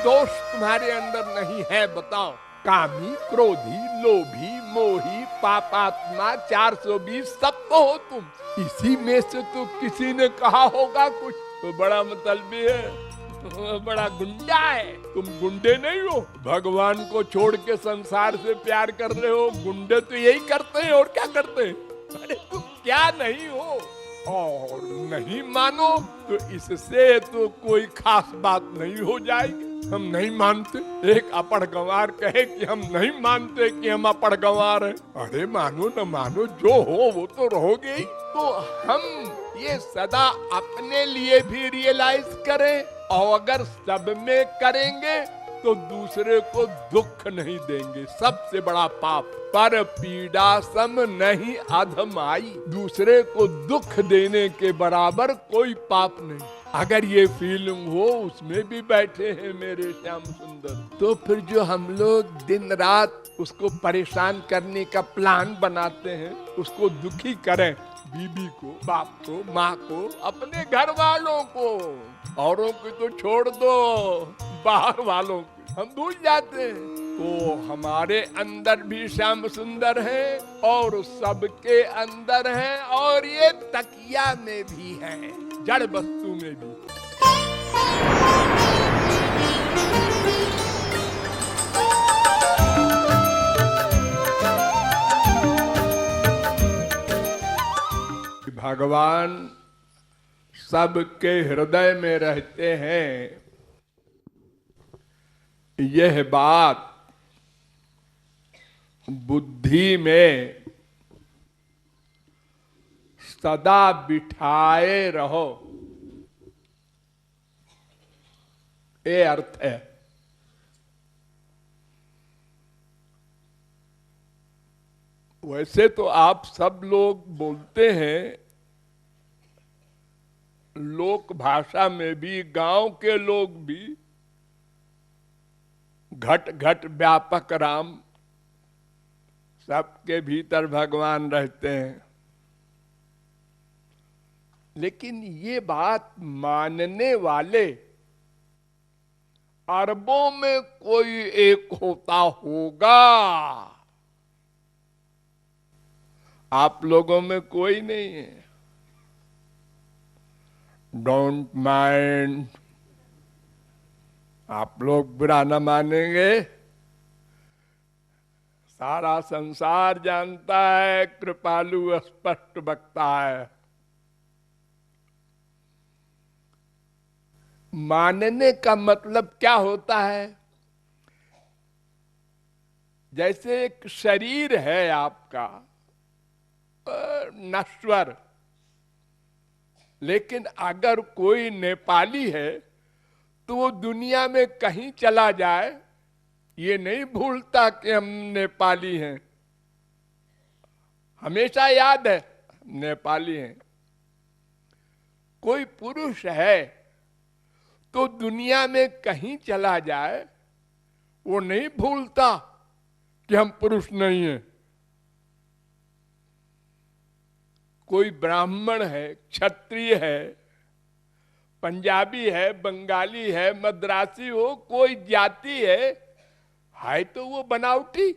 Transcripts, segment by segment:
दोष तुम्हारे अंदर नहीं है बताओ? कामी, क्रोधी, लोभी, मोही, पापात्मा, 420 सब तो हो तुम। इसी में से तो किसी ने कहा होगा कुछ तो बड़ा मतलबी है, बड़ा गुंडा है। तुम गुंडे नहीं हो, भगवान को छोड़ के संसार से प्यार कर रहे हो। गुंडे तो यही करते हैं और क्या करते हैं। अरे तुम क्या नहीं हो, और नहीं मानो तो इससे तो कोई खास बात नहीं हो जाएगी। हम नहीं मानते, एक अपढ़ गंवार कहे कि हम नहीं मानते कि हम अपढ़ गंवार हैं। अरे मानो न मानो, जो हो वो तो रहोगे ही। तो हम ये सदा अपने लिए भी रियलाइज करें, और अगर सब में करेंगे तो दूसरे को दुख नहीं देंगे। सबसे बड़ा पाप पर पीड़ा सम नहीं अधमाई, दूसरे को दुख देने के बराबर कोई पाप नहीं। अगर ये फीलिंग हो, उसमें भी बैठे हैं मेरे श्याम सुंदर, तो फिर जो हम लोग दिन रात उसको परेशान करने का प्लान बनाते हैं, उसको दुखी करें, बीबी को, बाप को, माँ को, अपने घर वालों को, औरों की तो छोड़ दो, बाहर वालों की हम भूल जाते हैं। तो हमारे अंदर भी श्याम सुंदर है और सबके अंदर है, और ये तकिया में भी है, जड़ वस्तु में भी। भगवान सबके हृदय में रहते हैं, यह बात बुद्धि में सदा बिठाए रहो, ये अर्थ है। वैसे तो आप सब लोग बोलते हैं, लोक भाषा में भी, गांव के लोग भी, घट घट व्यापक राम, सबके भीतर भगवान रहते हैं। लेकिन ये बात मानने वाले अरबों में कोई एक होता होगा, आप लोगों में कोई नहीं है। डोंट माइंड, आप लोग बुरा न मानेंगे, सारा संसार जानता है, कृपालु स्पष्ट बकता है। मानने का मतलब क्या होता है? जैसे एक शरीर है आपका नश्वर, लेकिन अगर कोई नेपाली है तो वो दुनिया में कहीं चला जाए, ये नहीं भूलता कि हम नेपाली हैं, हमेशा याद है नेपाली हैं। कोई पुरुष है तो दुनिया में कहीं चला जाए, वो नहीं भूलता कि हम पुरुष नहीं हैं। कोई ब्राह्मण है, क्षत्रिय है, पंजाबी है, बंगाली है, मद्रासी हो, कोई जाति है तो वो बनावटी,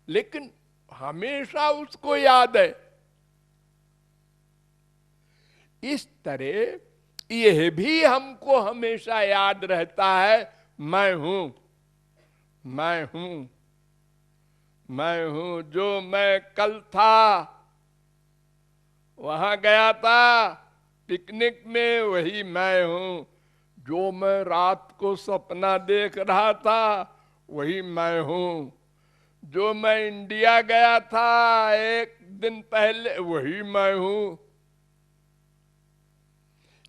लेकिन हमेशा उसको याद है। इस तरह यह भी हमको हमेशा याद रहता है, मैं हूं, मैं हूं, मैं हूं। जो मैं कल था, वहां गया था पिकनिक में, वही मैं हूं। जो मैं रात को सपना देख रहा था, वही मैं हूं। जो मैं इंडिया गया था एक दिन पहले, वही मैं हूं।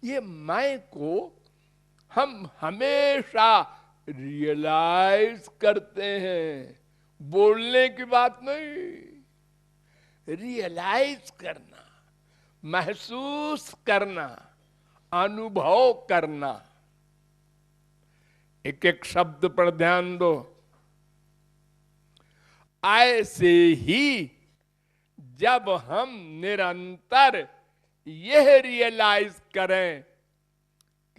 ये मैं को हम हमेशा रियलाइज करते हैं, बोलने की बात नहीं, रियलाइज करना, महसूस करना, अनुभव करना। एक एक शब्द पर ध्यान दो। ऐसे ही जब हम निरंतर यह रियलाइज करें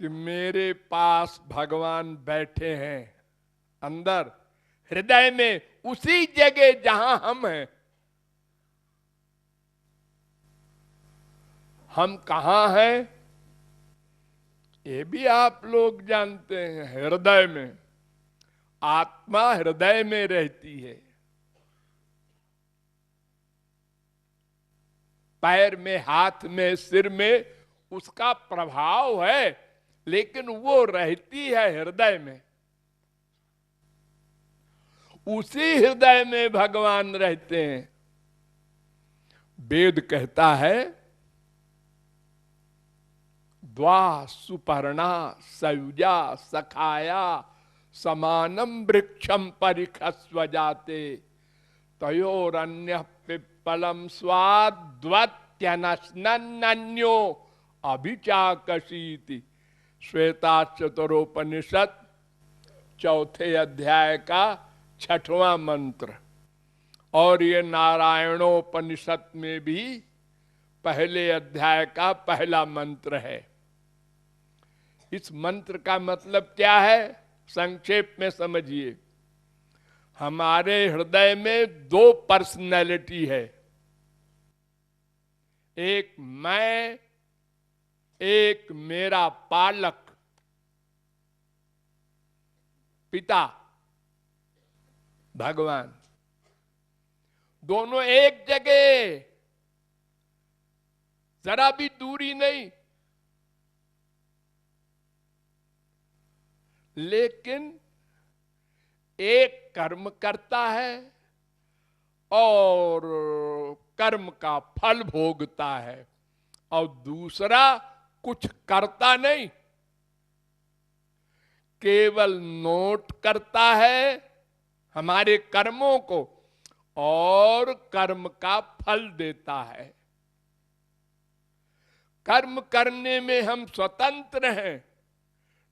कि मेरे पास भगवान बैठे हैं अंदर हृदय में, उसी जगह जहां हम हैं। हम कहां हैं ये भी आप लोग जानते हैं, हृदय में। आत्मा हृदय में रहती है, पैर में, हाथ में, सिर में उसका प्रभाव है, लेकिन वो रहती है हृदय में। उसी हृदय में भगवान रहते हैं। वेद कहता है द्वा सुपर्णा सयुजा सखाया समानम वृक्षम परिखस्व जाते तयोरन्य पिप्पलम स्वाद्वत्यनन्यो अभिचाकशीति। श्वेताचतुरोपनिषद चौथे अध्याय का 6वां मंत्र। और ये नारायणोपनिषद में भी पहले अध्याय का पहला मंत्र है। इस मंत्र का मतलब क्या है, संक्षेप में समझिए। हमारे हृदय में 2 पर्सनैलिटी है, एक मैं, एक मेरा पालक पिता भगवान। दोनों एक जगह, जरा भी दूरी नहीं। लेकिन एक कर्म करता है और कर्म का फल भोगता है, और दूसरा कुछ करता नहीं, केवल नोट करता है हमारे कर्मों को और कर्म का फल देता है। कर्म करने में हम स्वतंत्र हैं,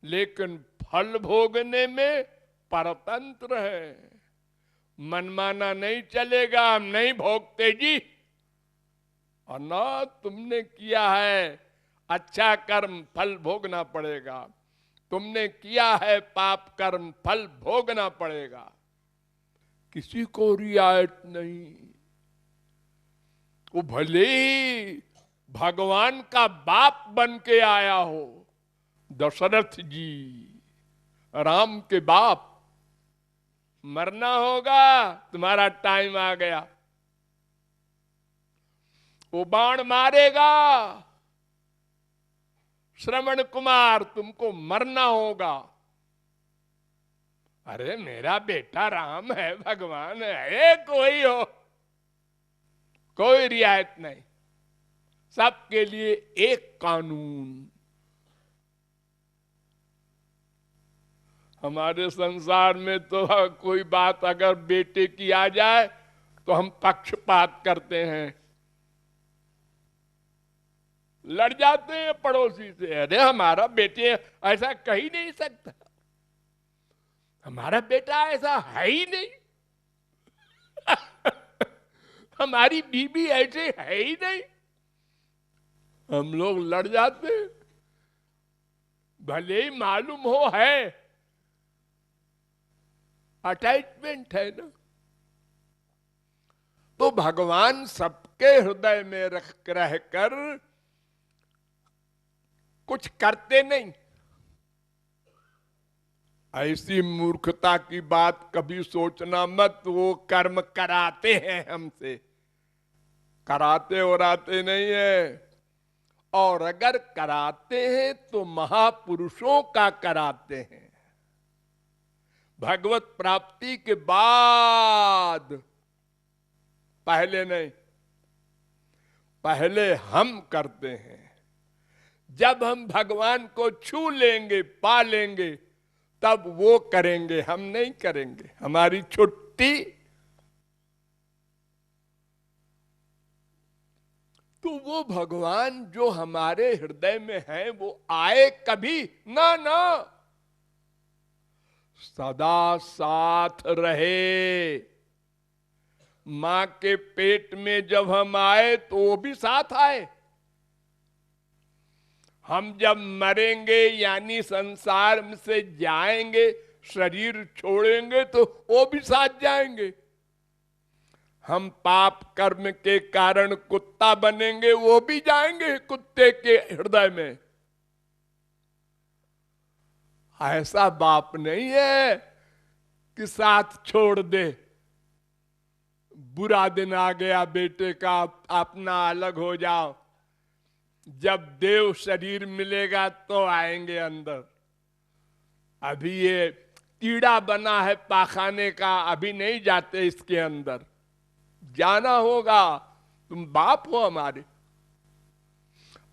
लेकिन फल भोगने में परतंत्र हैं। मनमाना नहीं चलेगा, हम नहीं भोगते जी। और ना तुमने किया है अच्छा कर्म, फल भोगना पड़ेगा। तुमने किया है पाप कर्म, फल भोगना पड़ेगा। किसी को रियायत नहीं। वो भले ही भगवान का बाप बन के आया हो, दशरथ जी राम के बाप, मरना होगा, तुम्हारा टाइम आ गया। वो बाण मारेगा, श्रवण कुमार तुमको मरना होगा। अरे मेरा बेटा राम है, भगवान है, कोई हो, कोई रियायत नहीं। सबके लिए एक कानून। हमारे संसार में तो कोई बात अगर बेटे की आ जाए तो हम पक्षपात करते हैं, लड़ जाते हैं पड़ोसी से। अरे हमारा बेटे ऐसा कह ही नहीं सकता, हमारा बेटा ऐसा है ही नहीं। हमारी बीबी ऐसे है ही नहीं। हम लोग लड़ जाते हैं, भले ही मालूम हो है, अटैचमेंट है ना। तो भगवान सबके हृदय में रहकर कुछ करते नहीं। ऐसी मूर्खता की बात कभी सोचना मत। वो कर्म कराते हैं हमसे, कराते और आते नहीं है। और अगर कराते हैं तो महापुरुषों का कराते हैं, भगवत प्राप्ति के बाद, पहले नहीं। पहले हम करते हैं। जब हम भगवान को छू लेंगे, पा लेंगे, तब वो करेंगे, हम नहीं करेंगे। हमारी छुट्टी। तो वो भगवान जो हमारे हृदय में है वो आए कभी ना, ना, सदा साथ रहे। मां के पेट में जब हम आए तो वो भी साथ आए। हम जब मरेंगे यानी संसार से जाएंगे, शरीर छोड़ेंगे तो वो भी साथ जाएंगे। हम पाप कर्म के कारण कुत्ता बनेंगे, वो भी जाएंगे कुत्ते के हृदय में। ऐसा बाप नहीं है कि साथ छोड़ दे। बुरा दिन आ गया बेटे का, अपना अलग हो जाओ। जब देव शरीर मिलेगा तो आएंगे अंदर। अभी ये कीड़ा बना है पाखाने का, अभी नहीं जाते इसके अंदर। जाना होगा, तुम बाप हो हमारे।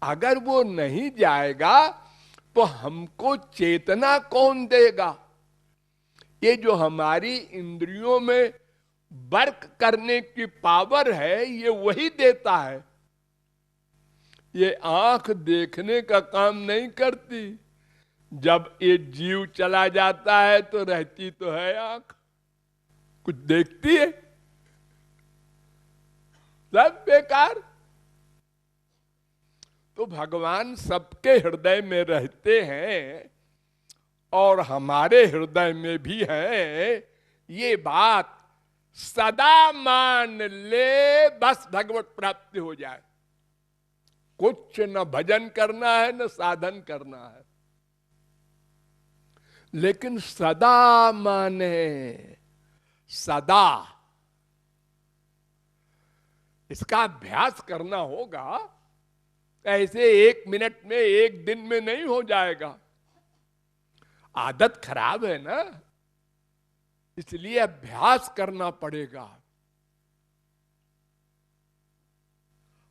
अगर वो नहीं जाएगा तो हमको चेतना कौन देगा? ये जो हमारी इंद्रियों में वर्क करने की पावर है, ये वही देता है। ये आंख देखने का काम नहीं करती। जब ये जीव चला जाता है तो रहती तो है आंख, कुछ देखती है? सब बेकार। तो भगवान सबके हृदय में रहते हैं और हमारे हृदय में भी है। ये बात सदा मान ले, बस भगवत प्राप्ति हो जाए। कुछ न भजन करना है न साधन करना है, लेकिन सदा माने, सदा इसका अभ्यास करना होगा। ऐसे 1 मिनट में 1 दिन में नहीं हो जाएगा। आदत खराब है ना, इसलिए अभ्यास करना पड़ेगा।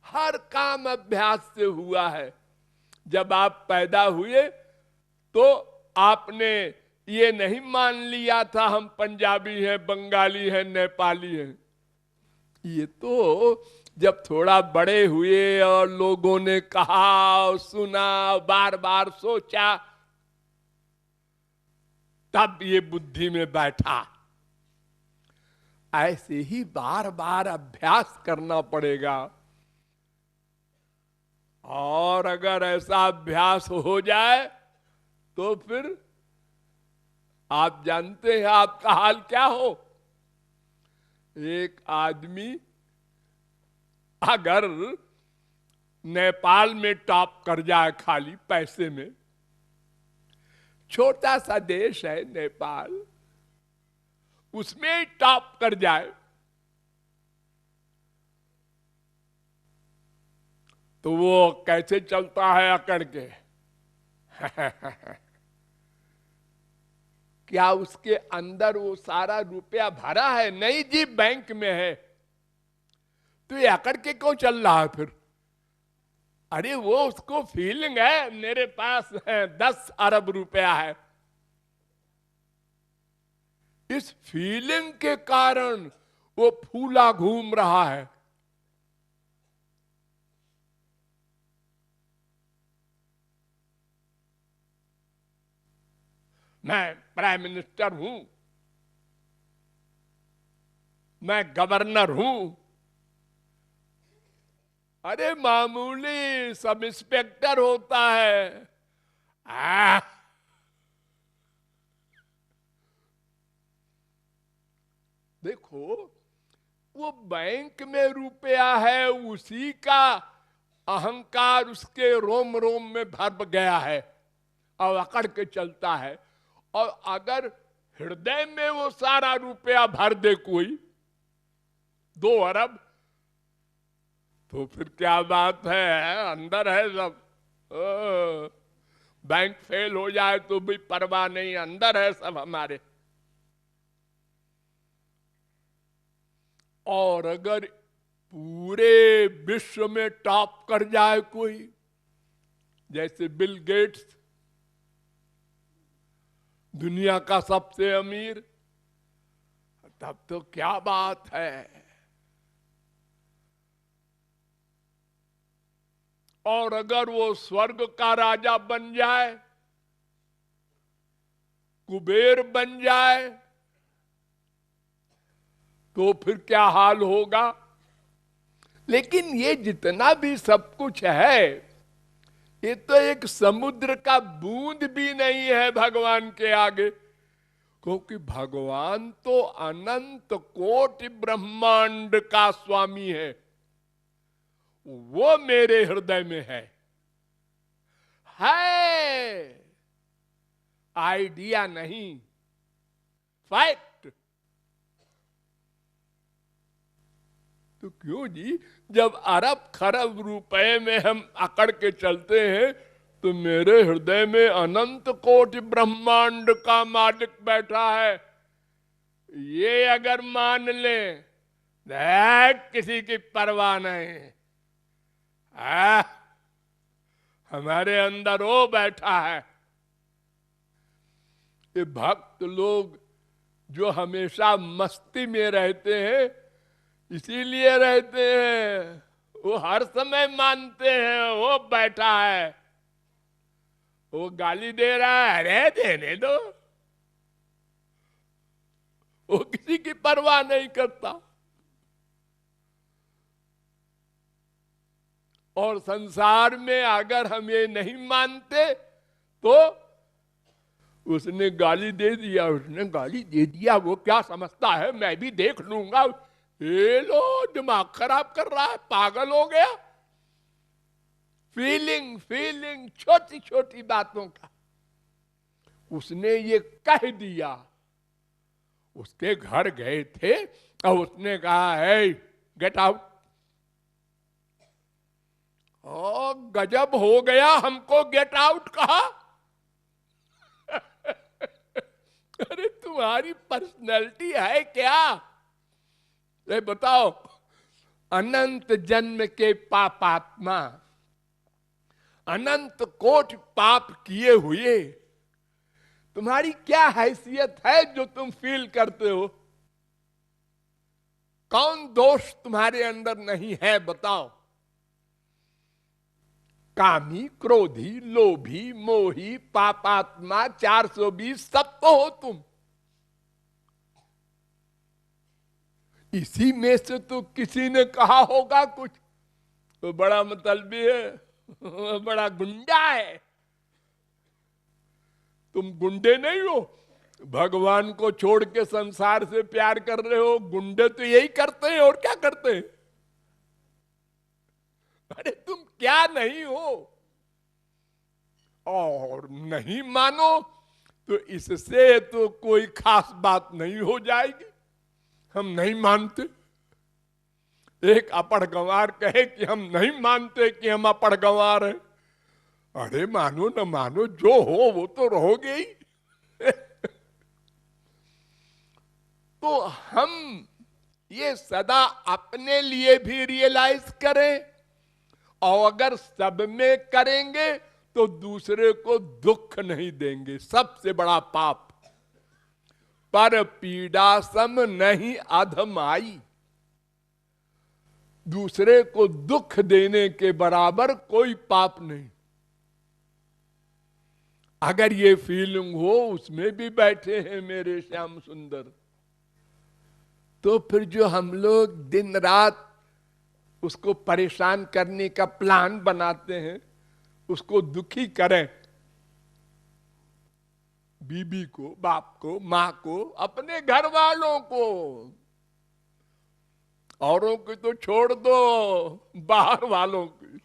हर काम अभ्यास से हुआ है। जब आप पैदा हुए तो आपने ये नहीं मान लिया था हम पंजाबी हैं, बंगाली हैं, नेपाली हैं। ये तो जब थोड़ा बड़े हुए और लोगों ने कहा, सुना, बार बार सोचा, तब ये बुद्धि में बैठा। ऐसे ही बार बार अभ्यास करना पड़ेगा। और अगर ऐसा अभ्यास हो जाए तो फिर आप जानते हैं आपका हाल क्या हो। एक आदमी अगर नेपाल में टॉप कर जाए खाली पैसे में, छोटा सा देश है नेपाल, उसमें टॉप कर जाए तो वो कैसे चलता है अकड़ के? क्या उसके अंदर वो सारा रुपया भरा है? नहीं जी, बैंक में है। तो ये अकड़ के क्यों चल रहा है फिर? अरे वो उसको फीलिंग है मेरे पास है 10 अरब रुपया है। इस फीलिंग के कारण वो फूला घूम रहा है। मैं प्राइम मिनिस्टर हूं, मैं गवर्नर हूं। अरे मामूली सब इंस्पेक्टर होता है। देखो, वो बैंक में रुपया है, उसी का अहंकार उसके रोम रोम में भर गया है और अकड़ के चलता है। और अगर हृदय में वो सारा रुपया भर दे कोई 2 अरब, तो फिर क्या बात है, अंदर है सब। बैंक फेल हो जाए तो भी परवाह नहीं, अंदर है सब हमारे। और अगर पूरे विश्व में टॉप कर जाए कोई, जैसे बिल गेट्स, दुनिया का सबसे अमीर, तब तो क्या बात है। और अगर वो स्वर्ग का राजा बन जाए, कुबेर बन जाए, तो फिर क्या हाल होगा। लेकिन ये जितना भी सब कुछ है, ये तो एक समुद्र का बूंद भी नहीं है भगवान के आगे, क्योंकि भगवान तो अनंत कोटि ब्रह्मांड का स्वामी है। वो मेरे हृदय में है आइडिया नहीं, फैक्ट। तो क्यों जी, जब अरब खरब रुपए में हम अकड़ के चलते हैं, तो मेरे हृदय में अनंत कोटि ब्रह्मांड का मालिक बैठा है, ये अगर मान ले, किसी की परवाह नहीं। हमारे अंदर वो बैठा है। ये भक्त लोग जो हमेशा मस्ती में रहते हैं, इसीलिए रहते हैं, वो हर समय मानते हैं वो बैठा है। वो गाली दे रहा है, अरे देने दो, वो किसी की परवाह नहीं करता। और संसार में अगर हम ये नहीं मानते तो उसने गाली दे दिया, उसने गाली दे दिया, वो क्या समझता है मैं भी देख लूंगा। ये लो, दिमाग खराब कर रहा है, पागल हो गया। फीलिंग फीलिंग छोटी छोटी बातों का उसने ये कह दिया। उसके घर गए थे और उसने कहा है गेट आउट। ओ गजब हो गया, हमको गेट आउट कहा। अरे तुम्हारी पर्सनैलिटी है क्या? ये बताओ, अनंत जन्म के पापात्मा, अनंत कोटि पाप किए हुए, तुम्हारी क्या हैसियत है जो तुम फील करते हो? कौन दोष तुम्हारे अंदर नहीं है बताओ? कामी, क्रोधी, लोभी, मोही, पापात्मा, 420 सब तो हो तुम। इसी में से तो किसी ने कहा होगा कुछ, तो बड़ा मतलबी है, बड़ा गुंडा है। तुम गुंडे नहीं हो, भगवान को छोड़ के संसार से प्यार कर रहे हो। गुंडे तो यही करते हैं, और क्या करते हैं? अरे तुम क्या नहीं हो? और नहीं मानो तो इससे तो कोई खास बात नहीं हो जाएगी। हम नहीं मानते, एक अपढ़ गंवार कहे कि हम नहीं मानते कि हम अपढ़ गंवार हैं। अरे मानो न मानो, जो हो वो तो रहोगे ही। तो हम ये सदा अपने लिए भी रियलाइज करें, और अगर सब में करेंगे तो दूसरे को दुख नहीं देंगे। सबसे बड़ा पाप, पर पीड़ा सम नहीं अधमाई। दूसरे को दुख देने के बराबर कोई पाप नहीं। अगर ये फीलिंग हो, उसमें भी बैठे हैं मेरे श्याम सुंदर, तो फिर जो हम लोग दिन रात उसको परेशान करने का प्लान बनाते हैं, उसको दुखी करें, बीबी को, बाप को, मां को, अपने घर वालों को, औरों की तो छोड़ दो, बाहर वालों की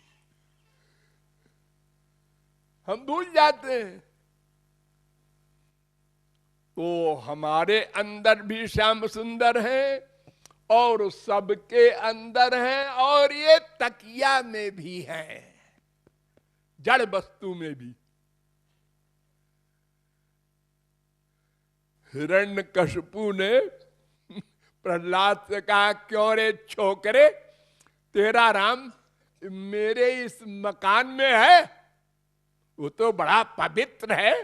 हम भूल जाते हैं। तो हमारे अंदर भी श्याम सुंदर है, और सबके अंदर है, और ये तकिया में भी है, जड़ वस्तु में भी। हिरण्यकशिपु ने प्रहलाद से कहा, क्यों रे छोकरे, तेरा राम मेरे इस मकान में है? वो तो बड़ा पवित्र है,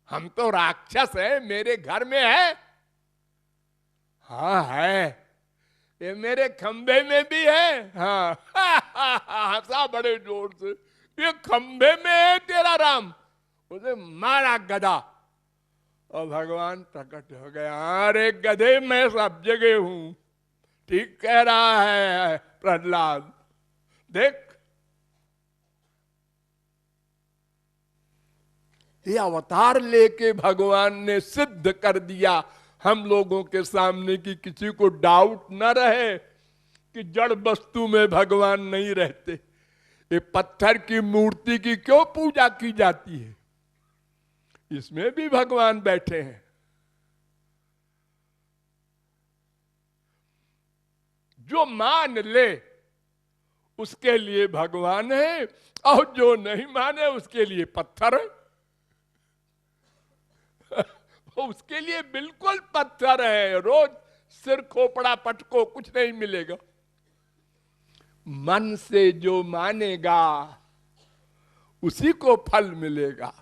हम तो राक्षस है, मेरे घर में है। हाँ है, ये मेरे खंभे में भी है। हाँ, हंसा बड़े जोर से, ये खंभे में है तेरा राम। उसे मारा गधा, और भगवान प्रकट हो गया। अरे गधे, मैं सब जगह हूं, ठीक कह रहा है प्रहलाद, देख। ये अवतार लेके भगवान ने सिद्ध कर दिया हम लोगों के सामने कि किसी को डाउट न रहे कि जड़ वस्तु में भगवान नहीं रहते। ये पत्थर की मूर्ति की क्यों पूजा की जाती है? इसमें भी भगवान बैठे हैं। जो मान ले उसके लिए भगवान है, और जो नहीं माने उसके लिए पत्थर है। उसके लिए बिल्कुल पत्थर है। रोज सिर खोपड़ा पटको, कुछ नहीं मिलेगा। मन से जो मानेगा उसी को फल मिलेगा।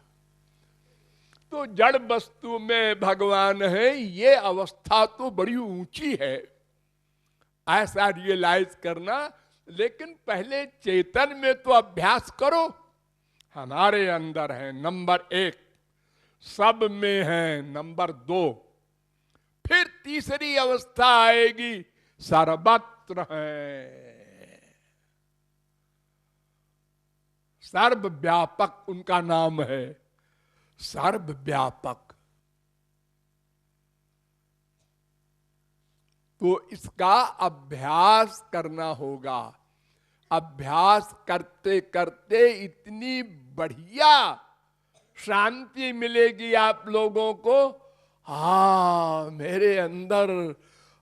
तो जड़ वस्तु में भगवान है, ये अवस्था तो बड़ी ऊंची है, ऐसा रियलाइज करना। लेकिन पहले चेतन में तो अभ्यास करो। हमारे अंदर है नंबर 1, सब में है नंबर 2, फिर तीसरी अवस्था आएगी सर्वत्र है, सर्वव्यापक उनका नाम है, सर्वव्यापक। तो इसका अभ्यास करना होगा। अभ्यास करते करते इतनी बढ़िया शांति मिलेगी आप लोगों को। हा, मेरे अंदर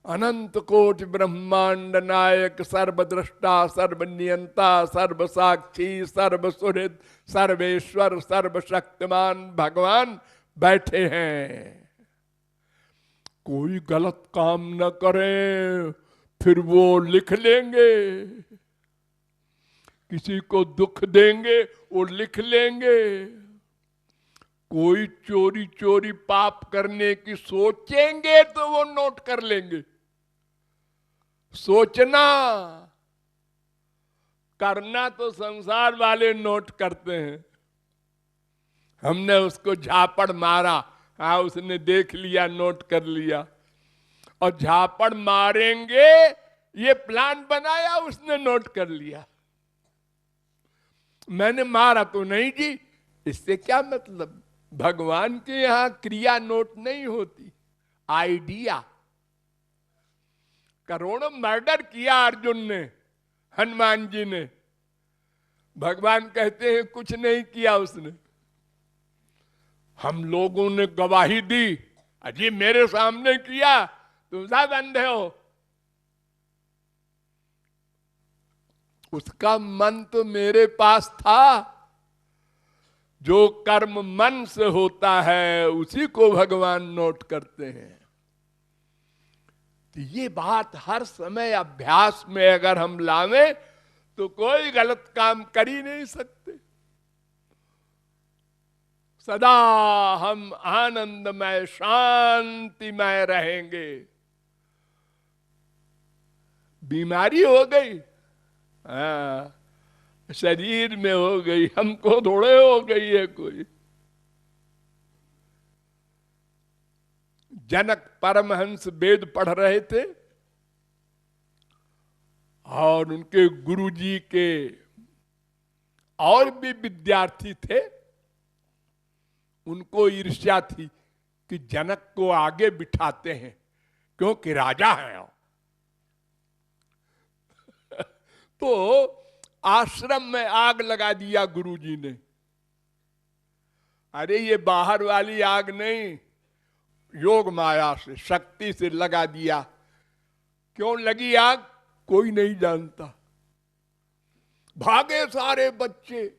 अनंत कोटि ब्रह्मांड नायक, सर्वद्रष्टा, सर्वनियंता, सर्वसाक्षी, सर्वसुहृद, सर्वेश्वर, सर्वशक्तिमान भगवान बैठे हैं। कोई गलत काम न करें, फिर वो लिख लेंगे। किसी को दुख देंगे, वो लिख लेंगे। कोई चोरी चोरी पाप करने की सोचेंगे तो वो नोट कर लेंगे। सोचना, करना तो संसार वाले नोट करते हैं। हमने उसको झापड़ मारा, हाँ उसने देख लिया, नोट कर लिया। और झापड़ मारेंगे ये प्लान बनाया, उसने नोट कर लिया। मैंने मारा तो नहीं जी, इससे क्या मतलब? भगवान के यहां क्रिया नोट नहीं होती, आइडिया। करोड़ों मर्डर किया अर्जुन ने, हनुमान जी ने, भगवान कहते हैं कुछ नहीं किया उसने। हम लोगों ने गवाही दी, अजी मेरे सामने किया, तुम सब अंधे हो। उसका मन तो मेरे पास था। जो कर्म मन से होता है उसी को भगवान नोट करते हैं। तो ये बात हर समय अभ्यास में अगर हम लावें तो कोई गलत काम कर ही नहीं सकते। सदा हम आनंदमय शांतिमय रहेंगे। बीमारी हो गई, हाँ, शरीर में हो गई, हमको थोड़े हो गई है कोई। जनक परमहंस वेद पढ़ रहे थे और उनके गुरुजी के और भी विद्यार्थी थे। उनको ईर्ष्या थी कि जनक को आगे बिठाते हैं क्योंकि राजा हैं। तो आश्रम में आग लगा दिया गुरुजी ने। अरे ये बाहर वाली आग नहीं, योग माया से, शक्ति से लगा दिया। क्यों लगी आग कोई नहीं जानता। भागे सारे बच्चे।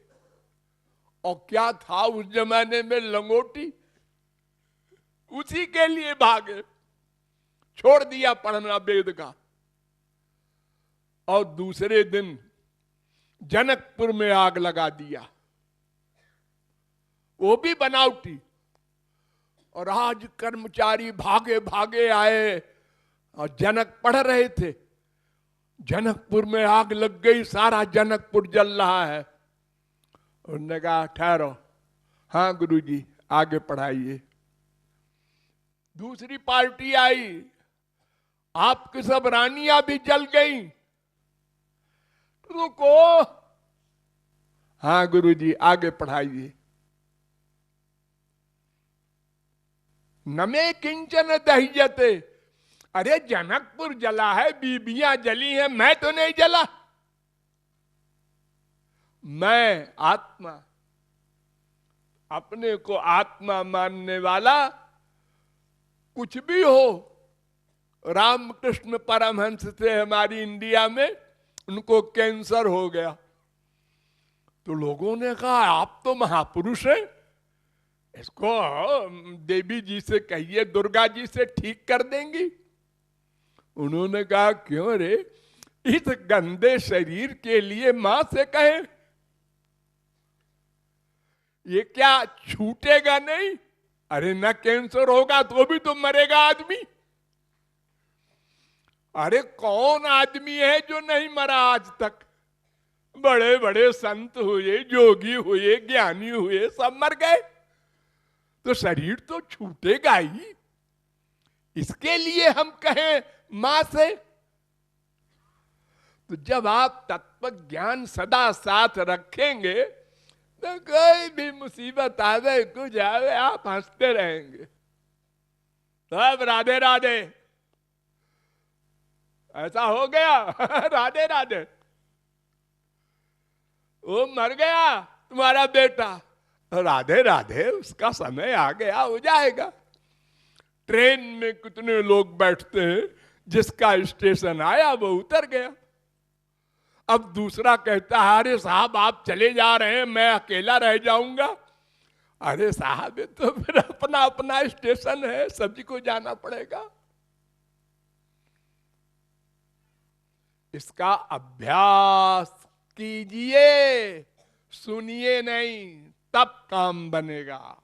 और क्या था उस जमाने में? लंगोटी। उसी के लिए भागे, छोड़ दिया पढ़ना वेद का। और दूसरे दिन जनकपुर में आग लगा दिया, वो भी बनावटी। और आज कर्मचारी भागे भागे आए और जनक पढ़ रहे थे। जनकपुर में आग लग गई, सारा जनकपुर जल रहा है। उन्होंने कहा ठहरो, हाँ गुरुजी आगे पढ़ाइए। दूसरी पार्टी आई, आपकी सब रानियां भी जल गई। रुको, हाँ गुरुजी आगे पढ़ाइए। न में किंचन दह्यते। अरे जनकपुर जला है, बीबियां जली हैं, मैं तो नहीं जला। मैं आत्मा, अपने को आत्मा मानने वाला कुछ भी हो। रामकृष्ण परमहंस थे हमारी इंडिया में, उनको कैंसर हो गया, तो लोगों ने कहा आप तो महापुरुष हैं, इसको देवी जी से कहिए, दुर्गा जी से ठीक कर देंगी। उन्होंने कहा क्यों रे, इस गंदे शरीर के लिए मां से कहे, ये क्या छूटेगा नहीं? अरे न कैंसर होगा तो भी तो मरेगा आदमी। अरे कौन आदमी है जो नहीं मरा आज तक? बड़े बड़े संत हुए, योगी हुए, ज्ञानी हुए, सब मर गए, तो शरीर तो छूटेगा ही। इसके लिए हम कहें मां से? तो जब आप तत्व ज्ञान सदा साथ रखेंगे तो कोई भी मुसीबत आवे, कुछ आवे, आप हंसते रहेंगे। तब राधे राधे, ऐसा हो गया राधे राधे। वो मर गया तुम्हारा बेटा, तो राधे राधे, उसका समय आ गया, हो जाएगा। ट्रेन में कितने लोग बैठते हैं, जिसका स्टेशन आया वो उतर गया। अब दूसरा कहता है अरे साहब आप चले जा रहे हैं, मैं अकेला रह जाऊंगा। अरे साहब ये तो फिर अपना अपना स्टेशन है, सभी को जाना पड़ेगा। इसका अभ्यास कीजिए, सुनिए नहीं, तब काम बनेगा।